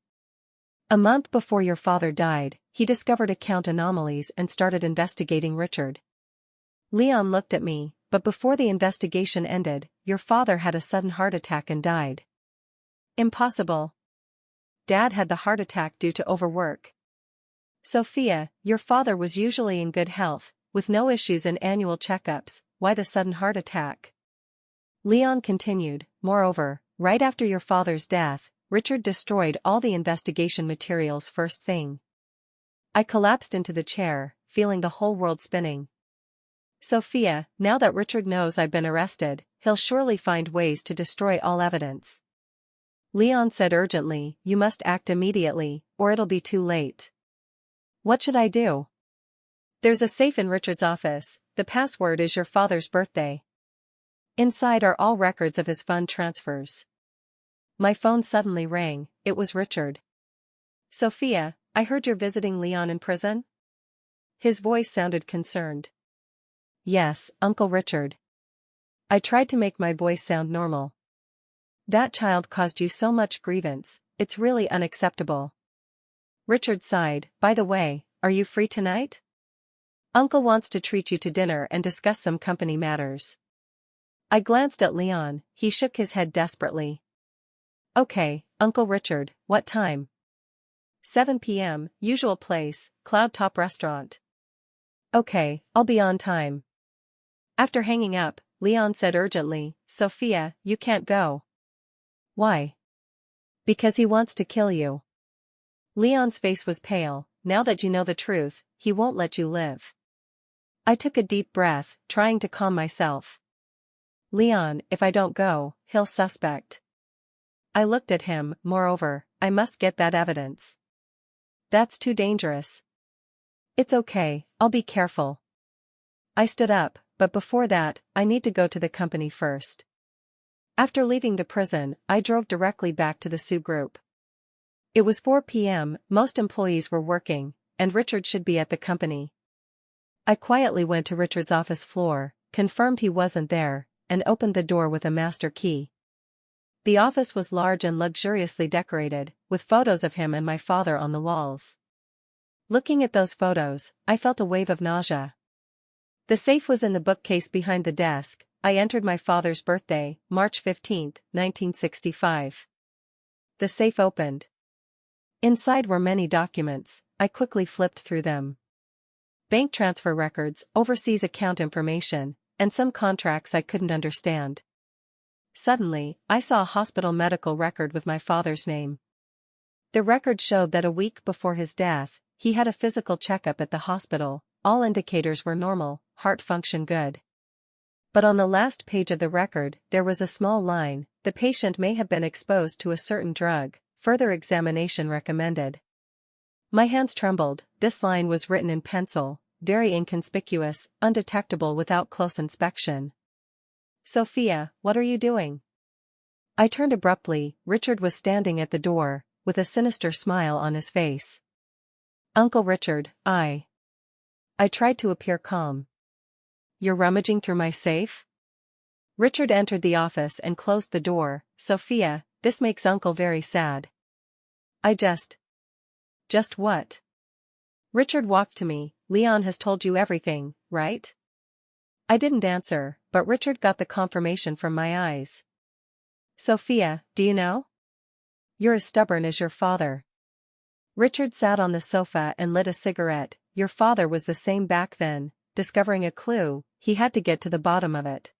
A month before your father died, he discovered account anomalies and started investigating Richard. Leon looked at me, but before the investigation ended, your father had a sudden heart attack and died. Impossible. Dad had the heart attack due to overwork. Sophia, your father was usually in good health, with no issues in annual checkups, why the sudden heart attack? Leon continued, moreover, right after your father's death, Richard destroyed all the investigation materials first thing. I collapsed into the chair, feeling the whole world spinning. Sophia, now that Richard knows I've been arrested, he'll surely find ways to destroy all evidence. Leon said urgently, you must act immediately, or it'll be too late. What should I do? There's a safe in Richard's office, the password is your father's birthday. Inside are all records of his fund transfers. My phone suddenly rang, it was Richard. Sophia, I heard you're visiting Leon in prison? His voice sounded concerned. Yes, Uncle Richard. I tried to make my voice sound normal. That child caused you so much grievance, it's really unacceptable. Richard sighed, by the way, are you free tonight? Uncle wants to treat you to dinner and discuss some company matters. I glanced at Leon, he shook his head desperately. Okay, Uncle Richard, what time? 7 p.m., usual place, Cloud Top Restaurant. Okay, I'll be on time. After hanging up, Leon said urgently, Sophia, you can't go. Why? Because he wants to kill you. Leon's face was pale, now that you know the truth, he won't let you live. I took a deep breath, trying to calm myself. Leon, if I don't go, he'll suspect. I looked at him, moreover, I must get that evidence. That's too dangerous. It's okay, I'll be careful. I stood up, but before that, I need to go to the company first. After leaving the prison, I drove directly back to the Sioux Group. It was 4 p.m., most employees were working, and Richard should be at the company. I quietly went to Richard's office floor, confirmed he wasn't there, and opened the door with a master key. The office was large and luxuriously decorated, with photos of him and my father on the walls. Looking at those photos, I felt a wave of nausea. The safe was in the bookcase behind the desk. I entered my father's birthday, March 15, 1965. The safe opened. Inside were many documents. I quickly flipped through them. Bank transfer records, overseas account information, and some contracts I couldn't understand. Suddenly, I saw a hospital medical record with my father's name. The record showed that a week before his death, he had a physical checkup at the hospital. All indicators were normal, heart function good. But on the last page of the record, there was a small line: the patient may have been exposed to a certain drug, further examination recommended. My hands trembled. This line was written in pencil, very inconspicuous, undetectable without close inspection. "Sophia, what are you doing?" I turned abruptly. Richard was standing at the door, with a sinister smile on his face. "Uncle Richard, I tried to appear calm. "You're rummaging through my safe?" Richard entered the office and closed the door. "Sophia, this makes Uncle very sad." I just what?" Richard walked to me. "Leon has told you everything, right?" I didn't answer, but Richard got the confirmation from my eyes. "Sophia, do you know? You're as stubborn as your father." Richard sat on the sofa and lit a cigarette. "Your father was the same back then. Discovering a clue, he had to get to the bottom of it."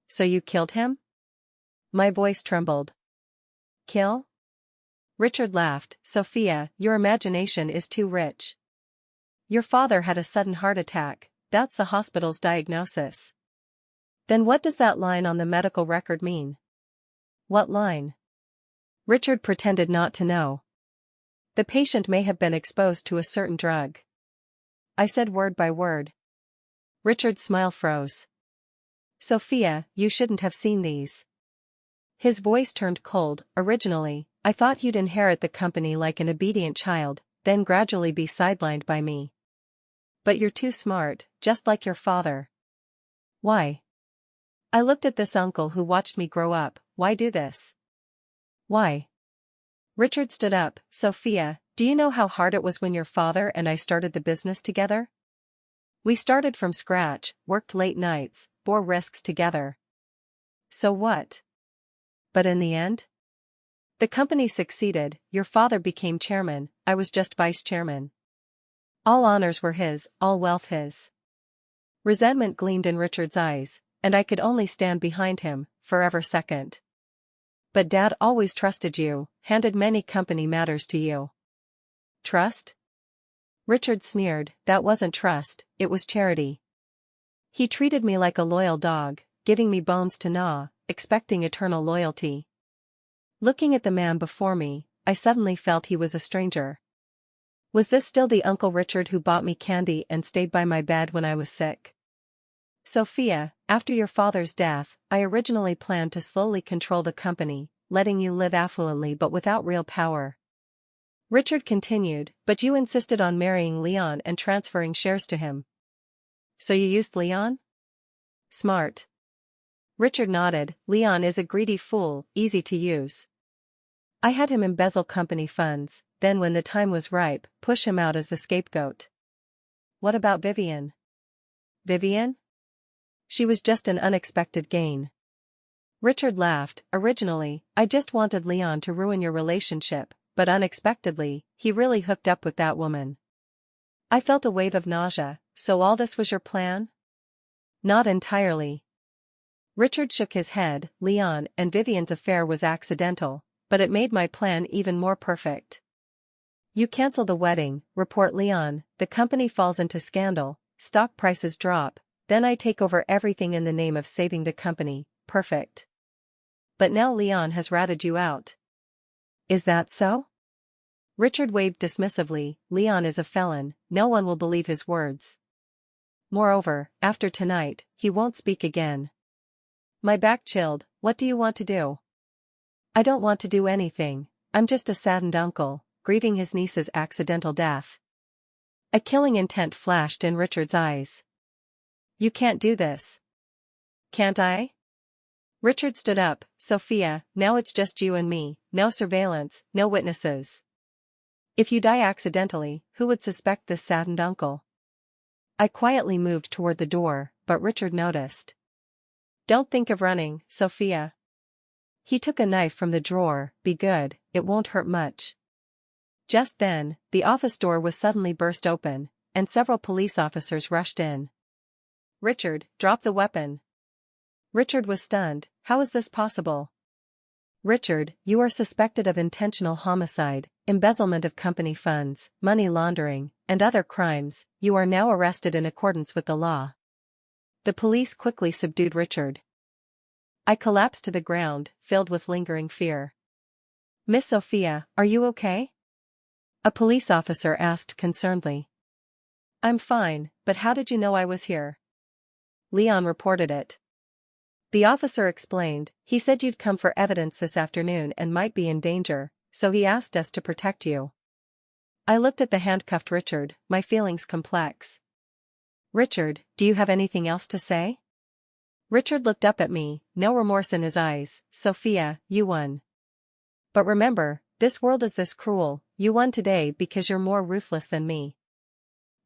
"So you killed him?" My voice trembled. "Kill?" Richard laughed. "Sophia, your imagination is too rich. Your father had a sudden heart attack. That's the hospital's diagnosis." "Then what does that line on the medical record mean?" "What line?" Richard pretended not to know. "The patient may have been exposed to a certain drug." I said word by word. Richard's smile froze. "Sophia, you shouldn't have seen these." His voice turned cold. "Originally, I thought you'd inherit the company like an obedient child, then gradually be sidelined by me. But you're too smart, just like your father." "Why?" I looked at this uncle who watched me grow up. "Why do this? Why?" Richard stood up. "Sophia, do you know how hard it was when your father and I started the business together? We started from scratch, worked late nights, bore risks together. So what? But in the end, the company succeeded. Your father became chairman, I was just vice chairman. All honors were his, all wealth his." Resentment gleamed in Richard's eyes, and I could only stand behind him, forever second. "But Dad always trusted you, handed many company matters to you." "Trust?" Richard sneered. "That wasn't trust, it was charity. He treated me like a loyal dog, giving me bones to gnaw, expecting eternal loyalty." Looking at the man before me, I suddenly felt he was a stranger. Was this still the Uncle Richard who bought me candy and stayed by my bed when I was sick? "Sophia, after your father's death, I originally planned to slowly control the company, letting you live affluently but without real power." Richard continued, "But you insisted on marrying Leon and transferring shares to him. So you used Leon? Smart." Richard nodded. "Leon is a greedy fool, easy to use. I had him embezzle company funds, then when the time was ripe, push him out as the scapegoat." "What about Vivian?" "Vivian? She was just an unexpected gain." Richard laughed. "Originally, I just wanted Leon to ruin your relationship, but unexpectedly, he really hooked up with that woman." I felt a wave of nausea. "So all this was your plan?" "Not entirely." Richard shook his head. "Leon and Vivian's affair was accidental, but it made my plan even more perfect. You cancel the wedding, report Leon, the company falls into scandal, stock prices drop, then I take over everything in the name of saving the company. Perfect. But now Leon has ratted you out." "Is that so?" Richard waved dismissively. "Leon is a felon, no one will believe his words. Moreover, after tonight, he won't speak again." My back chilled. "What do you want to do?" "I don't want to do anything, I'm just a saddened uncle, grieving his niece's accidental death." A killing intent flashed in Richard's eyes. "You can't do this." "Can't I?" Richard stood up. Sophia, now it's just you and me, no surveillance, no witnesses. If you die accidentally, who would suspect this saddened uncle? I quietly moved toward the door, but Richard noticed. Don't think of running, Sophia. He took a knife from the drawer. Be good, it won't hurt much. Just then, the office door was suddenly burst open, and several police officers rushed in. Richard, drop the weapon. Richard was stunned. How is this possible? Richard, you are suspected of intentional homicide, embezzlement of company funds, money laundering, and other crimes. You are now arrested in accordance with the law. The police quickly subdued Richard. I collapsed to the ground, filled with lingering fear. Miss Sophia, are you okay? A police officer asked concernedly. I'm fine, but how did you know I was here? Leon reported it. The officer explained. He said you'd come for evidence this afternoon and might be in danger, so he asked us to protect you. I looked at the handcuffed Richard, my feelings complex. Richard, do you have anything else to say? Richard looked up at me, no remorse in his eyes. Sophia, you won. But remember, this world is this cruel. You won today because you're more ruthless than me.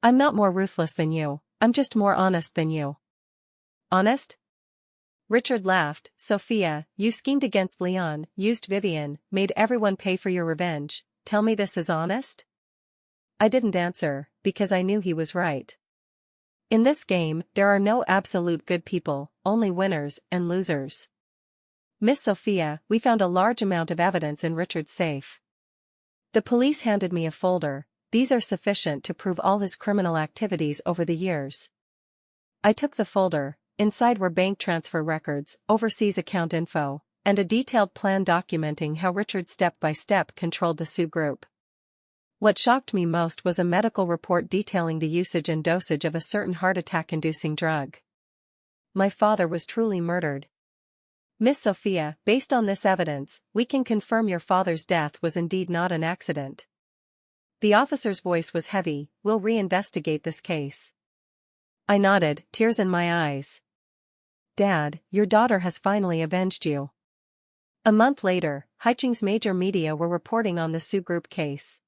I'm not more ruthless than you, I'm just more honest than you. Honest? Richard laughed. Sophia, you schemed against Leon, used Vivian, made everyone pay for your revenge. Tell me this is honest? I didn't answer, because I knew he was right. In this game, there are no absolute good people, only winners and losers. Miss Sophia, we found a large amount of evidence in Richard's safe. The police handed me a folder. These are sufficient to prove all his criminal activities over the years. I took the folder. Inside were bank transfer records, overseas account info, and a detailed plan documenting how Richard step-by-step controlled the Sioux group. What shocked me most was a medical report detailing the usage and dosage of a certain heart attack-inducing drug. My father was truly murdered. Miss Sophia, based on this evidence, we can confirm your father's death was indeed not an accident. The officer's voice was heavy. We'll reinvestigate this case. I nodded, tears in my eyes. Dad, your daughter has finally avenged you. A month later, Haiching's major media were reporting on the Sioux group case.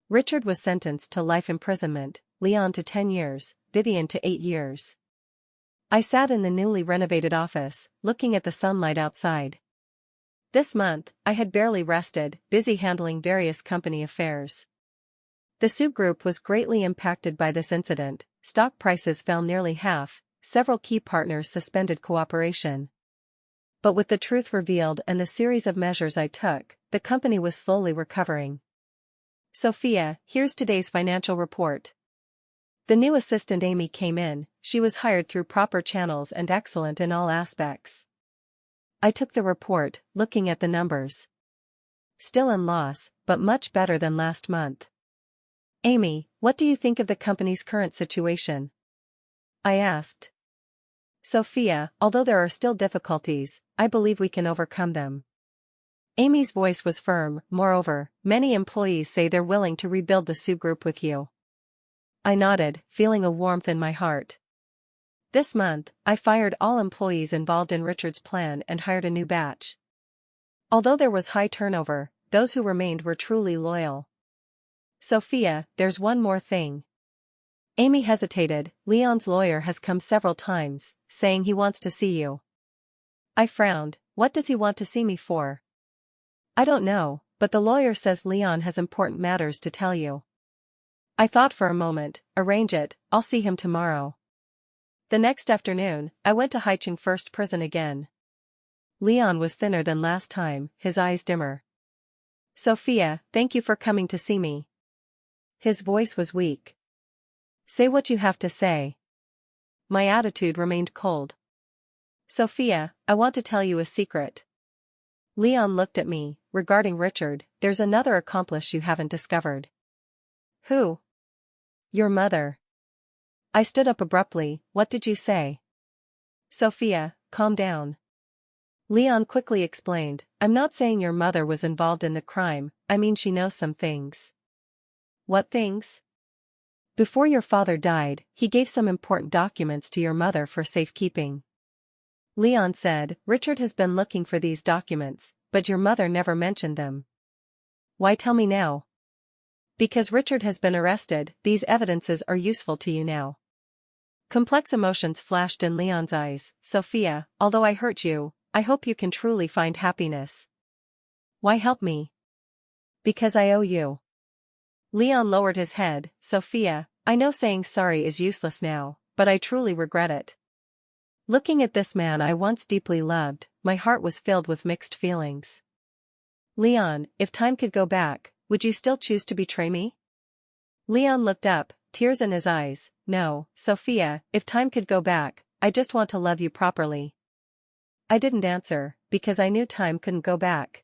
Richard was sentenced to life imprisonment, Leon to 10 years, Vivian to 8 years. I sat in the newly renovated office, looking at the sunlight outside. This month, I had barely rested, busy handling various company affairs. The Sioux group was greatly impacted by this incident. Stock prices fell nearly half, several key partners suspended cooperation. But with the truth revealed and the series of measures I took, the company was slowly recovering. Sophia, here's today's financial report. The new assistant Amy came in. She was hired through proper channels and excellent in all aspects. I took the report, looking at the numbers. Still in loss, but much better than last month. Amy, what do you think of the company's current situation? I asked. Sophia, although there are still difficulties, I believe we can overcome them. Amy's voice was firm. Moreover, many employees say they're willing to rebuild the Sioux group with you. I nodded, feeling a warmth in my heart. This month, I fired all employees involved in Richard's plan and hired a new batch. Although there was high turnover, those who remained were truly loyal. Sophia, there's one more thing. Amy hesitated. Leon's lawyer has come several times, saying he wants to see you. I frowned. What does he want to see me for? I don't know, but the lawyer says Leon has important matters to tell you. I thought for a moment. Arrange it, I'll see him tomorrow. The next afternoon, I went to Haiching First Prison again. Leon was thinner than last time, his eyes dimmer. Sophia, thank you for coming to see me. His voice was weak. Say what you have to say. My attitude remained cold. Sophia, I want to tell you a secret. Leon looked at me. Regarding Richard, there's another accomplice you haven't discovered. Who? Your mother. I stood up abruptly. What did you say? Sophia, calm down. Leon quickly explained. I'm not saying your mother was involved in the crime, I mean she knows some things. What things? Before your father died, he gave some important documents to your mother for safekeeping. Leon said, Richard has been looking for these documents, but your mother never mentioned them. Why tell me now? Because Richard has been arrested, these evidences are useful to you now. Complex emotions flashed in Leon's eyes. Sophia, although I hurt you, I hope you can truly find happiness. Why help me? Because I owe you. Leon lowered his head. Sophia, I know saying sorry is useless now, but I truly regret it. Looking at this man I once deeply loved, my heart was filled with mixed feelings. Leon, if time could go back, would you still choose to betray me? Leon looked up, tears in his eyes. No, Sophia, if time could go back, I just want to love you properly. I didn't answer, because I knew time couldn't go back.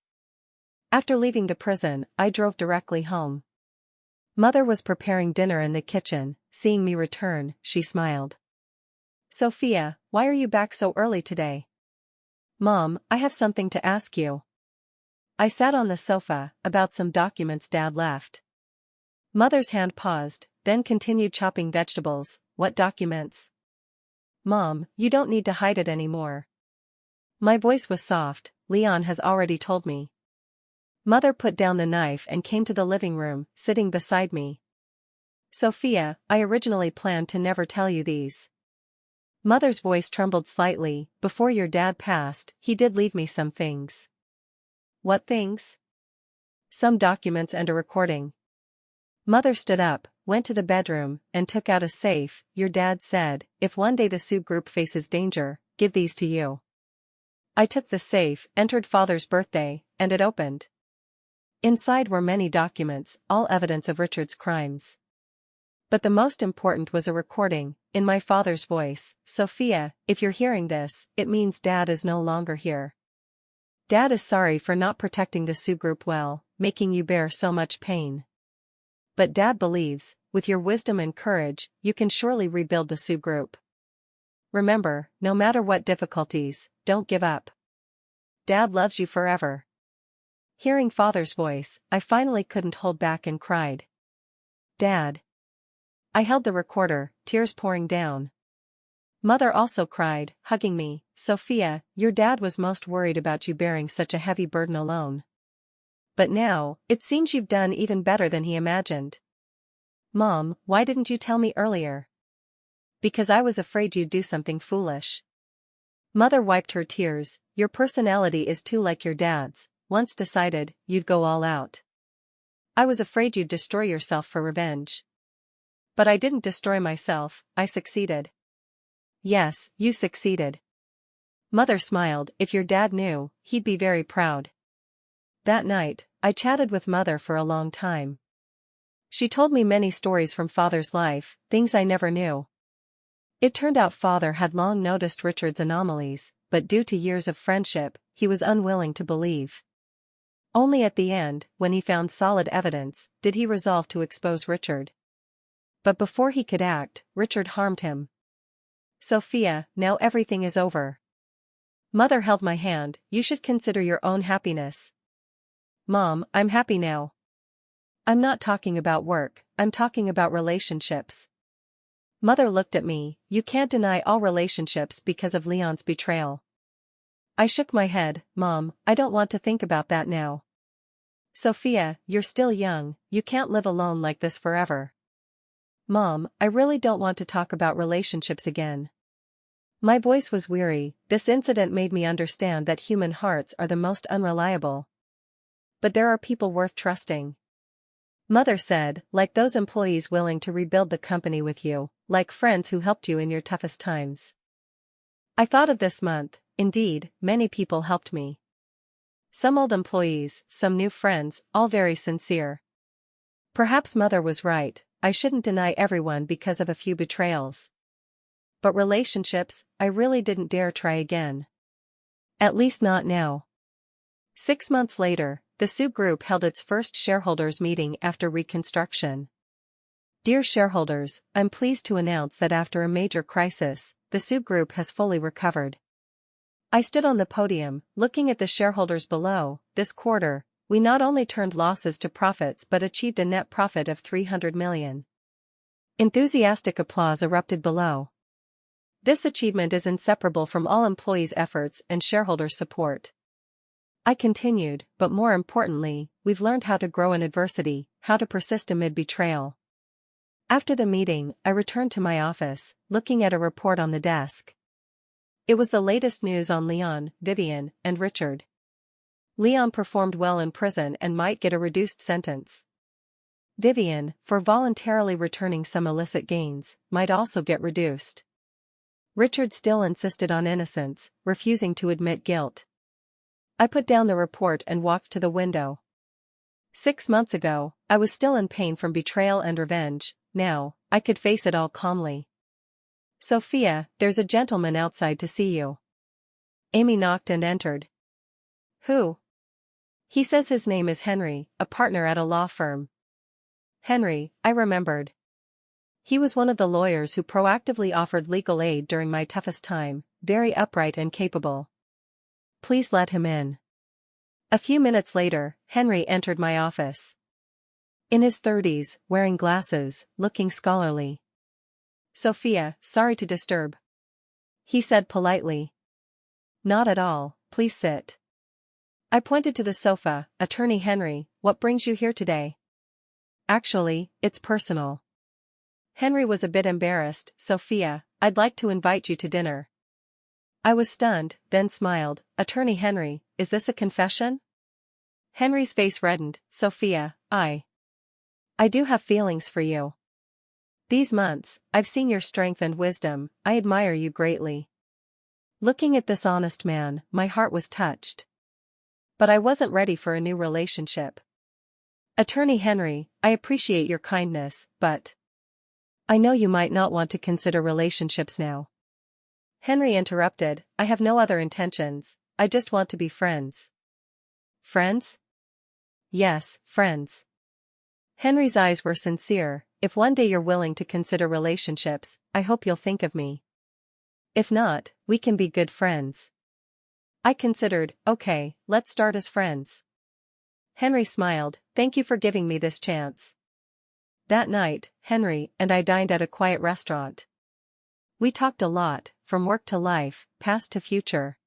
After leaving the prison, I drove directly home. Mother was preparing dinner in the kitchen. Seeing me return, she smiled. Sophia, why are you back so early today? Mom, I have something to ask you. I sat on the sofa, about some documents Dad left. Mother's hand paused, then continued chopping vegetables. What documents? Mom, you don't need to hide it anymore. My voice was soft. Leon has already told me. Mother put down the knife and came to the living room, sitting beside me. Sophia, I originally planned to never tell you these. Mother's voice trembled slightly. Before your dad passed, he did leave me some things. What things? Some documents and a recording. Mother stood up, went to the bedroom, and took out a safe. Your dad said, if one day the Sioux group faces danger, give these to you. I took the safe, entered Father's birthday, and it opened. Inside were many documents, all evidence of Richard's crimes. But the most important was a recording, in my father's voice. Sophia, if you're hearing this, it means Dad is no longer here. Dad is sorry for not protecting the Sioux group well, making you bear so much pain. But Dad believes, with your wisdom and courage, you can surely rebuild the Sioux group. Remember, no matter what difficulties, don't give up. Dad loves you forever. Hearing Father's voice, I finally couldn't hold back and cried. Dad. I held the recorder, tears pouring down. Mother also cried, hugging me. Sophia, your dad was most worried about you bearing such a heavy burden alone. But now, it seems you've done even better than he imagined. Mom, why didn't you tell me earlier? Because I was afraid you'd do something foolish. Mother wiped her tears. Your personality is too like your dad's. Once decided, you'd go all out. I was afraid you'd destroy yourself for revenge. But I didn't destroy myself, I succeeded. Yes, you succeeded. Mother smiled. If your dad knew, he'd be very proud. That night, I chatted with Mother for a long time. She told me many stories from Father's life, things I never knew. It turned out Father had long noticed Richard's anomalies, but due to years of friendship, he was unwilling to believe. Only at the end, when he found solid evidence, did he resolve to expose Richard. But before he could act, Richard harmed him. Sophia, now everything is over. Mother held my hand. You should consider your own happiness. Mom, I'm happy now. I'm not talking about work, I'm talking about relationships. Mother looked at me. You can't deny all relationships because of Leon's betrayal. I shook my head. Mom, I don't want to think about that now. Sophia, you're still young, you can't live alone like this forever. Mom, I really don't want to talk about relationships again. My voice was weary. This incident made me understand that human hearts are the most unreliable. But there are people worth trusting. Mother said, like those employees willing to rebuild the company with you, like friends who helped you in your toughest times. I thought of this month. Indeed, many people helped me. Some old employees, some new friends, all very sincere. Perhaps Mother was right. I shouldn't deny everyone because of a few betrayals. But relationships, I really didn't dare try again. At least not now. 6 months later, the Sioux Group held its first shareholders' meeting after reconstruction. Dear shareholders, I'm pleased to announce that after a major crisis, the Sioux Group has fully recovered. I stood on the podium, looking at the shareholders below. This quarter, we not only turned losses to profits but achieved a net profit of $300 million. Enthusiastic applause erupted below. This achievement is inseparable from all employees' efforts and shareholders' support. I continued, but more importantly, we've learned how to grow in adversity, how to persist amid betrayal. After the meeting, I returned to my office, looking at a report on the desk. It was the latest news on Leon, Vivian, and Richard. Leon performed well in prison and might get a reduced sentence. Vivian, for voluntarily returning some illicit gains, might also get reduced. Richard still insisted on innocence, refusing to admit guilt. I put down the report and walked to the window. 6 months ago, I was still in pain from betrayal and revenge. Now, I could face it all calmly. "Sophia, there's a gentleman outside to see you." Amy knocked and entered. "Who?" "He says his name is Henry, a partner at a law firm." Henry, I remembered. He was one of the lawyers who proactively offered legal aid during my toughest time, very upright and capable. "Please let him in." A few minutes later, Henry entered my office. In his 30s, wearing glasses, looking scholarly. "Sophia, sorry to disturb," he said politely. "Not at all, please sit." I pointed to the sofa. "Attorney Henry, what brings you here today?" "Actually, it's personal." Henry was a bit embarrassed. "Sophia, I'd like to invite you to dinner." I was stunned, then smiled. "Attorney Henry, is this a confession?" Henry's face reddened. "Sophia, I do have feelings for you. These months, I've seen your strength and wisdom. I admire you greatly." Looking at this honest man, my heart was touched. But I wasn't ready for a new relationship. "Attorney Henry, I appreciate your kindness, but I know you might not want to consider relationships now." Henry interrupted. "I have no other intentions, I just want to be friends." "Friends?" "Yes, friends." Henry's eyes were sincere. "If one day you're willing to consider relationships, I hope you'll think of me. If not, we can be good friends." I considered. "Okay, let's start as friends." Henry smiled. "Thank you for giving me this chance." That night, Henry and I dined at a quiet restaurant. We talked a lot, from work to life, past to future.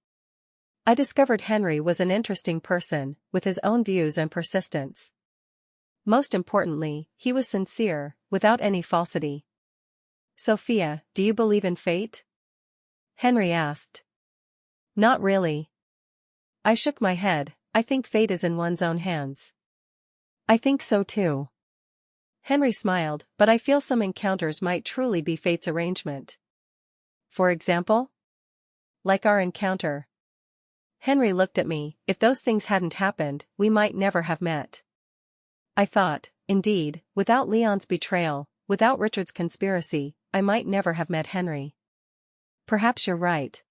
I discovered Henry was an interesting person, with his own views and persistence. Most importantly, he was sincere, without any falsity. "Sophia, do you believe in fate?" Henry asked. "Not really." I shook my head. "I think fate is in one's own hands." "I think so too." Henry smiled. "But I feel some encounters might truly be fate's arrangement." "For example?" "Like our encounter." Henry looked at me. "If those things hadn't happened, we might never have met." I thought, indeed, without Leon's betrayal, without Richard's conspiracy, I might never have met Henry. "Perhaps you're right."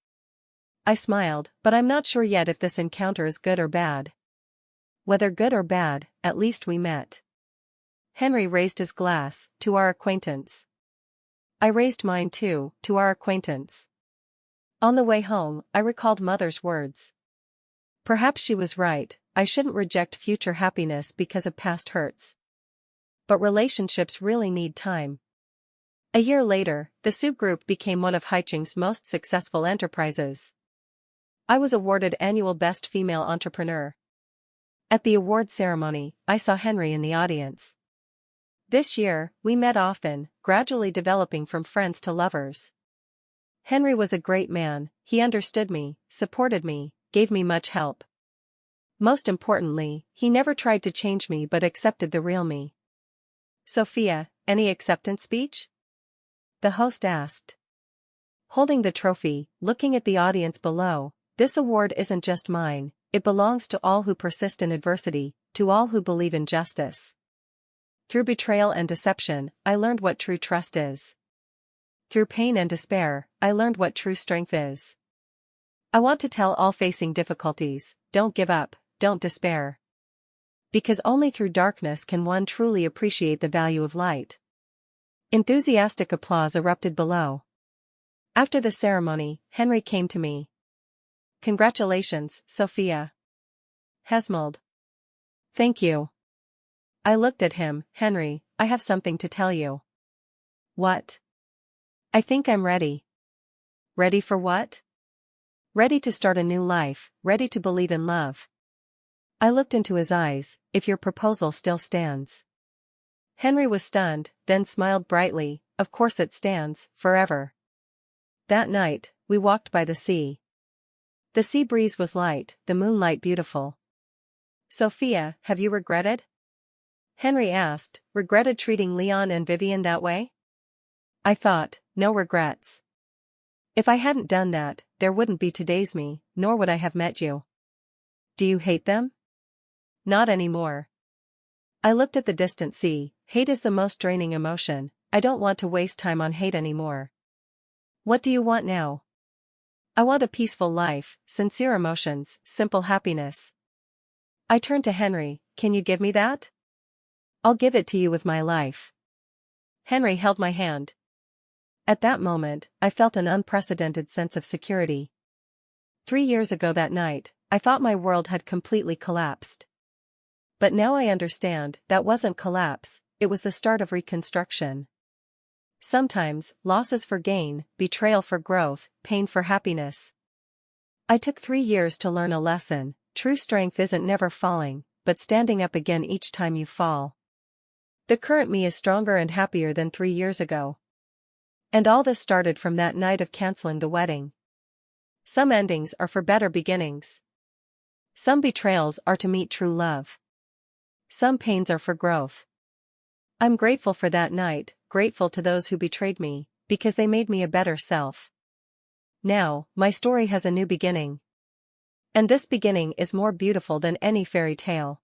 I smiled, "But I'm not sure yet if this encounter is good or bad." "Whether good or bad, at least we met." Henry raised his glass. "To our acquaintance." I raised mine too. "To our acquaintance." On the way home, I recalled Mother's words. Perhaps she was right. I shouldn't reject future happiness because of past hurts. But relationships really need time. A year later, the soup group became one of Haiching's most successful enterprises. I was awarded annual Best Female Entrepreneur. At the award ceremony, I saw Henry in the audience. This year, we met often, gradually developing from friends to lovers. Henry was a great man. He understood me, supported me, gave me much help. Most importantly, he never tried to change me but accepted the real me. "Sophia, any acceptance speech?" the host asked. Holding the trophy, looking at the audience below, "This award isn't just mine, it belongs to all who persist in adversity, to all who believe in justice. Through betrayal and deception, I learned what true trust is. Through pain and despair, I learned what true strength is. I want to tell all facing difficulties, don't give up, don't despair. Because only through darkness can one truly appreciate the value of light." Enthusiastic applause erupted below. After the ceremony, Henry came to me. "Congratulations, Sophia." "Hesmold." "Thank you." I looked at him. "Henry, I have something to tell you." "What?" "I think I'm ready." Ready for what? Ready to start a new life, ready to believe in love. I looked into his eyes. If your proposal still stands. Henry was stunned, then smiled brightly. Of course it stands, forever. That night, we walked by the sea. The sea breeze was light, the moonlight beautiful. Sophia, have you regretted? Henry asked, regretted treating Leon and Vivian that way? I thought, no regrets. If I hadn't done that, there wouldn't be today's me, nor would I have met you. Do you hate them? Not anymore. I looked at the distant sea. Hate is the most draining emotion. I don't want to waste time on hate anymore. What do you want now? I want a peaceful life, sincere emotions, simple happiness. I turned to Henry. Can you give me that? I'll give it to you with my life. Henry held my hand. At that moment, I felt an unprecedented sense of security. 3 years ago that night, I thought my world had completely collapsed. But now I understand, that wasn't collapse, it was the start of reconstruction. Sometimes, loss is for gain, betrayal for growth, pain for happiness. I took 3 years to learn a lesson. True strength isn't never falling, but standing up again each time you fall. The current me is stronger and happier than 3 years ago. And all this started from that night of canceling the wedding. Some endings are for better beginnings. Some betrayals are to meet true love. Some pains are for growth. I'm grateful for that night, grateful to those who betrayed me, because they made me a better self. Now, my story has a new beginning. And this beginning is more beautiful than any fairy tale.